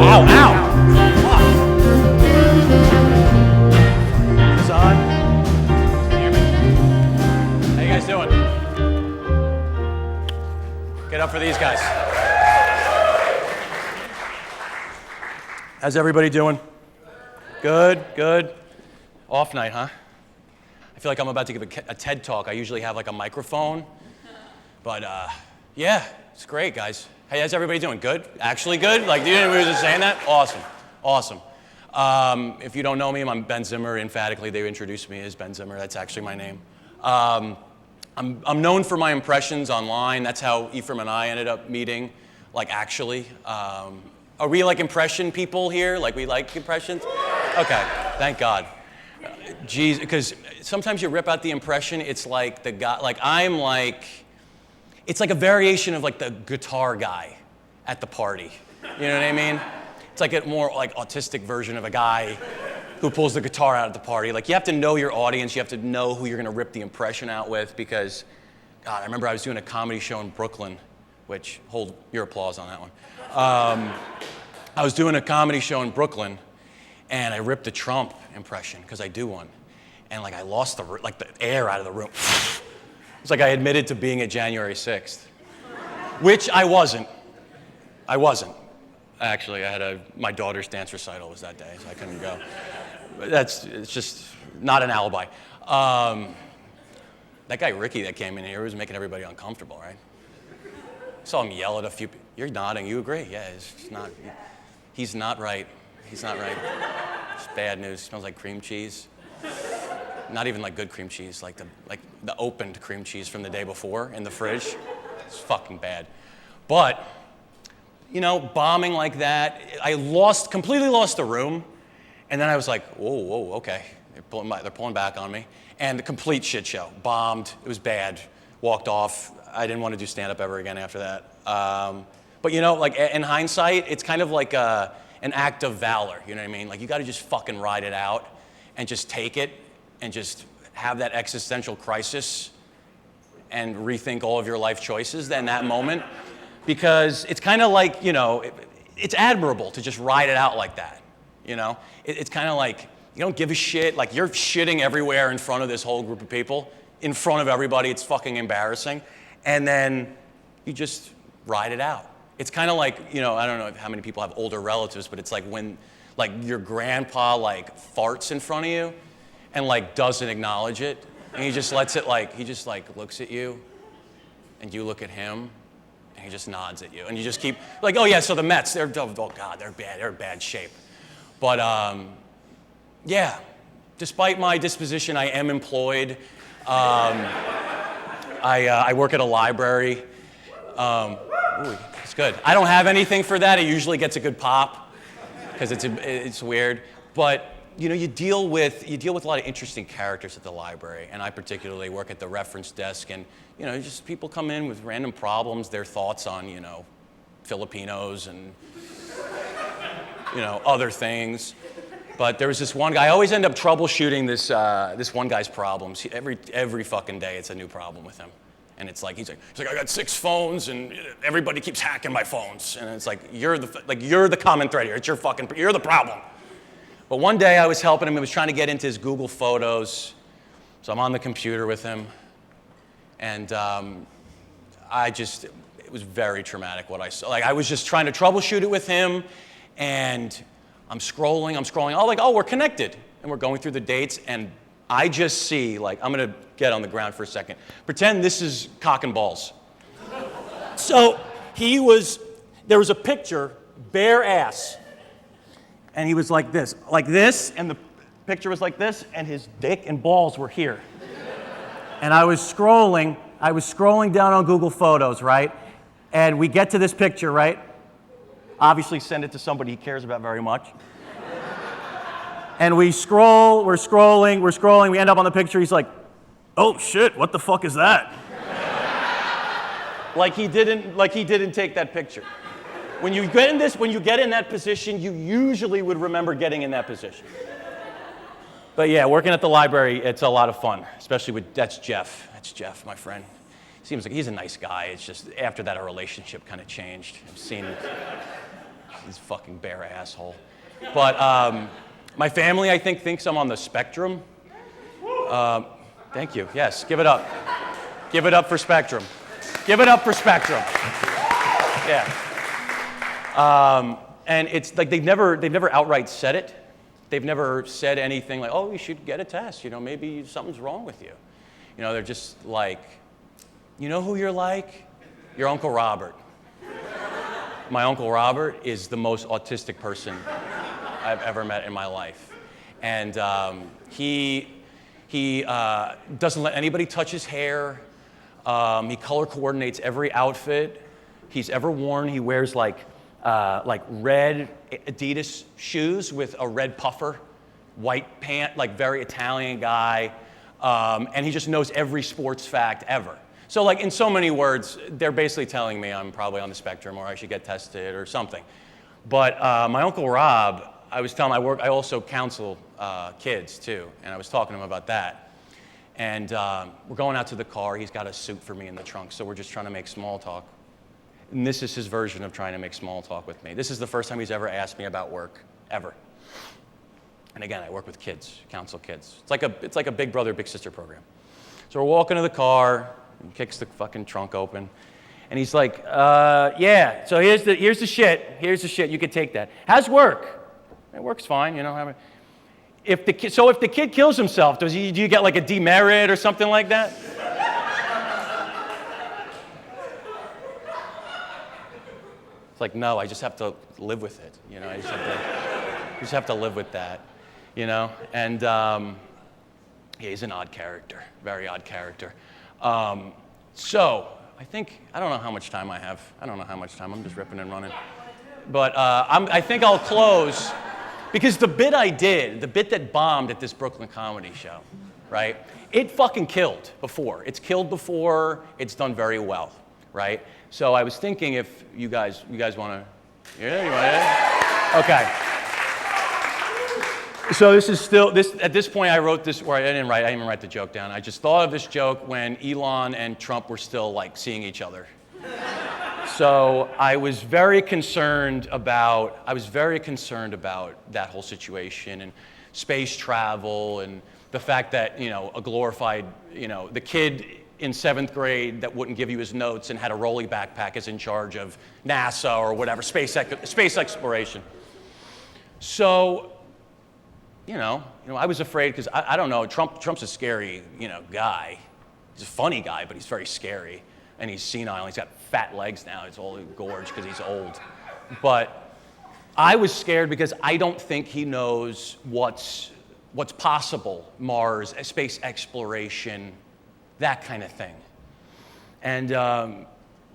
ow, ow. Fuck. Is this on? Can you hear me? How you guys doing? Get up for these guys. How's everybody doing? Good, good. Off night, huh? I feel like I'm about to give a TED talk. I usually have like a microphone. But yeah, it's great, guys. Hey, how's everybody doing? Good? Actually good? Like, you were just saying that? Awesome, awesome. If you don't know me, I'm Ben Zimmer. Emphatically, they introduced me as Ben Zimmer. That's actually my name. I'm known for my impressions online. That's how Ephraim and I ended up meeting, like actually. Are we like impression people here? Like we like impressions? Okay, thank God. Geez, because sometimes you rip out the impression, it's like the guy, like I'm like, it's like a variation of like the guitar guy at the party. You know what I mean? It's like a more like autistic version of a guy who pulls the guitar out at the party. Like you have to know your audience, you have to know who you're gonna rip the impression out with because, God, I remember I was doing a comedy show in Brooklyn, which, hold your applause on that one. I was doing a comedy show in Brooklyn and I ripped a Trump impression because I do one. And like I lost the air out of the room. It's like I admitted to being at January 6th, which I wasn't. I wasn't. Actually, I had my daughter's dance recital was that day, so I couldn't go. But it's just not an alibi. That guy Ricky that came in here was making everybody uncomfortable, right? I saw him yell at a few people. You're nodding, you agree? Yeah, he's not right. He's not right. It's bad news. It smells like cream cheese. Not even like good cream cheese, like the opened cream cheese from the day before in the fridge. It's fucking bad. But, you know, bombing like that, I completely lost the room. And then I was like, whoa, okay. They're pulling back on me. And the complete shit show. Bombed. It was bad. Walked off. I didn't want to do stand-up ever again after that. But, you know, like in hindsight, it's kind of like an act of valor. You know what I mean? Like you got to just fucking ride it out and just take it. And just have that existential crisis and rethink all of your life choices in that moment. Because it's kind of like, you know, it's admirable to just ride it out like that, you know? It's kind of like, you don't give a shit, like you're shitting everywhere in front of this whole group of people, in front of everybody, it's fucking embarrassing. And then you just ride it out. It's kind of like, you know, I don't know how many people have older relatives, but it's like when, like your grandpa like farts in front of you, and like doesn't acknowledge it, and he just lets it like, he just like looks at you, and you look at him, and he just nods at you, and you just keep, like, oh yeah, so the Mets, oh God, they're bad, they're in bad shape. But yeah, despite my disposition, I am employed. I work at a library. Ooh, it's good. I don't have anything for that, it usually gets a good pop, because it's weird, but you know, you deal with a lot of interesting characters at the library, and I particularly work at the reference desk, and you know, just people come in with random problems, their thoughts on, you know, Filipinos and you know, other things. But there was this one guy, I always end up troubleshooting this one guy's problems. Every fucking day, it's a new problem with him, and it's like he's like I got 6 phones, and everybody keeps hacking my phones, and it's like you're the common thread here. You're the problem. But one day I was helping him, I was trying to get into his Google Photos, so I'm on the computer with him, and it was very traumatic what I saw. Like I was just trying to troubleshoot it with him, and I'm scrolling, oh, we're connected, and we're going through the dates, and I just see, like, I'm gonna get on the ground for a second. Pretend this is cock and balls. So there was a picture, bare ass, and he was like this, and the picture was like this, and his dick and balls were here. And I was scrolling down on Google Photos, right? And we get to this picture, right? Obviously send it to somebody he cares about very much. And we're scrolling, we end up on the picture, he's like, oh shit, what the fuck is that? like he didn't take that picture. When you get in that position, you usually would remember getting in that position. But yeah, working at the library, it's a lot of fun, especially that's Jeff. That's Jeff, my friend. Seems like he's a nice guy. It's just after that, our relationship kind of changed. He's a fucking bare asshole. But my family, I think, thinks I'm on the spectrum. Thank you. Yes, give it up. Give it up for Spectrum. Give it up for Spectrum. Yeah. And it's like they've never outright said it. They've never said anything like, oh, you should get a test. You know, maybe something's wrong with you. You know, they're just like, you know who you're like? Your Uncle Robert. My Uncle Robert is the most autistic person I've ever met in my life. And he doesn't let anybody touch his hair. He color coordinates every outfit he's ever worn. He wears like red Adidas shoes with a red puffer, white pant, like very Italian guy. And he just knows every sports fact ever. So like in so many words, they're basically telling me I'm probably on the spectrum or I should get tested or something. But my Uncle Rob, I was telling him I also counsel kids too, and I was talking to him about that. And we're going out to the car. He's got a suit for me in the trunk, so we're just trying to make small talk. And this is his version of trying to make small talk with me. This is the first time he's ever asked me about work, ever. And again, I work with kids, counsel kids. It's like a big brother, big sister program. So we're walking to the car, he kicks the fucking trunk open, and he's like, yeah, so here's the shit, you can take that. How's work? It works fine, you know. If the kid kills himself, do you get like a demerit or something like that? It's like, no, I just have to live with it, you know. I just have to live with that, you know. And yeah, he's an odd character, very odd character. So I don't know how much time I have. I'm just ripping and running. But I think I'll close. Because the bit that bombed at this Brooklyn comedy show, right? It fucking killed before. It's killed before. It's done very well, right? So I was thinking if you guys want to, yeah, you want to? Okay. So this is still at this point I wrote this, or I didn't even write the joke down. I just thought of this joke when Elon and Trump were still like seeing each other. So I was very concerned about that whole situation and space travel and the fact that, you know, a glorified, you know, the kid in 7th grade that wouldn't give you his notes and had a rolly backpack is in charge of NASA or whatever, space exploration. So, you know, I was afraid because I don't know, Trump's a scary, you know, guy. He's a funny guy, but he's very scary. And he's senile, he's got fat legs now, he's all gorged because he's old. But I was scared because I don't think he knows what's possible, Mars, space exploration, that kind of thing. And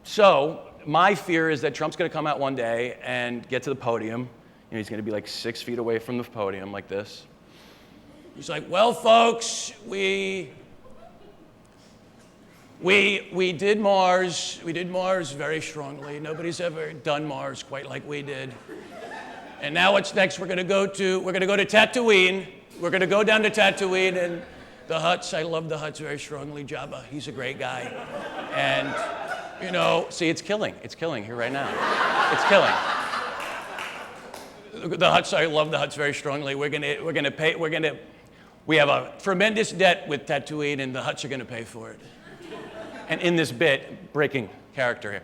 so my fear is that Trump's gonna come out one day and get to the podium, and he's gonna be like 6 feet away from the podium like this. He's like, well, folks, we did Mars very strongly. Nobody's ever done Mars quite like we did. And now what's next? We're gonna go to Tatooine. We're gonna go down to Tatooine and the Hutts. I love the Hutts very strongly. Jabba, he's a great guy. And, you know, see, it's killing here right now. It's killing. The Hutts, I love the Hutts very strongly. We have a tremendous debt with Tatooine and the Hutts are gonna pay for it. And in this bit, breaking character here,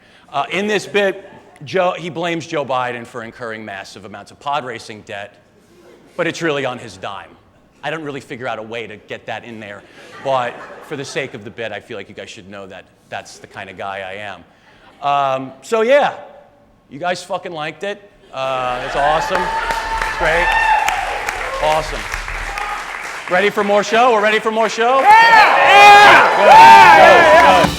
in this bit, he blames Joe Biden for incurring massive amounts of pod racing debt, but it's really on his dime. I don't really figure out a way to get that in there, but for the sake of the bit, I feel like you guys should know that that's the kind of guy I am. So yeah, you guys fucking liked it. It's awesome. It's great. Awesome. Ready for more show? We're ready for more show? Yeah! Yeah! Good.